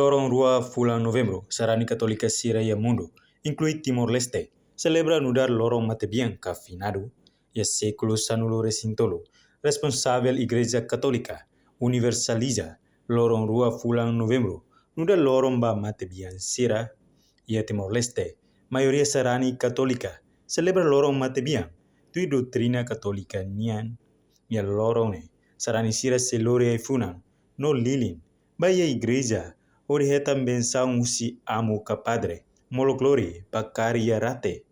Lorong Rua Fulan Novembro, Sarani Católica Sira e Mundo, inclui Timor-Leste, celebra anudar Lorong Matebian Cafinado, e séculos sanulo recintolo, responsável Igreja Católica, universaliza Lorong Rua Fulan Novembro, nuda Lorong Ba Matebian Sira, e Timor-Leste, maioria Sarani Católica, celebra Lorong Matebian, tui doutrina católica nian, e Lorong ne, Sarani Sira Selore e Funan, no Lilin, Bahia Igreja, ori também são usi amo ka padre, molo glori, bakari rate,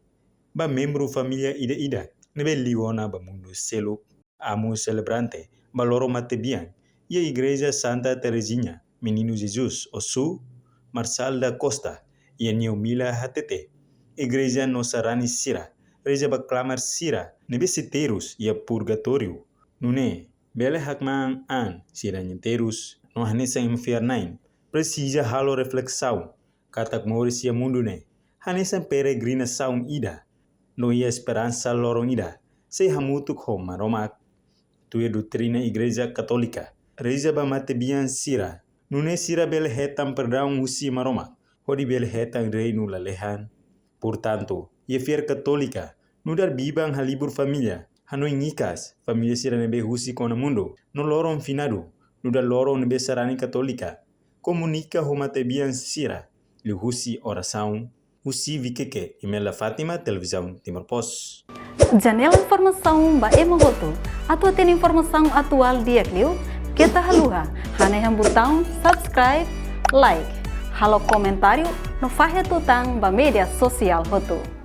ba membro família ida, nebe liona ba mundo selo, amo celebrante, ba loro matebian, e a Igreja Santa Teresinha, Menino Jesus, Osu, Marçal da Costa, e a Neomila Hatete, Igreja Nosarani Sira, Reja Baclamar Sira, nebe seteiros e a purgatório, nune, bele hakman an, sira nyenterus, no hanesa infernain, precisa halo reflexão, katak morisia mundo ne, hanesa peregrinação ida, no ia esperança lorong ida, sei hamutuk ho maromak, tuia doutrina Igreja Católica, reja ba matebian sira, nune sira bele hetam perdão usi maromak, hodi bele hetam reino lalehan, portanto, ia fier católica, nudar bibang halibur família, hanoi ngikas, família sira nebe husi kona mundo, no lorong finado, nudar lorong nebe sarani católica, comunica homatebian sira, li husi oração, husi vikeke, imela Fátima, televisão Timor Post. Janela informação ba emogoto, atau tem informação atual dia kliu, kita haluha, haneham botão subscribe, like, halo comentário, no fahe tutang ba media sosial hotu.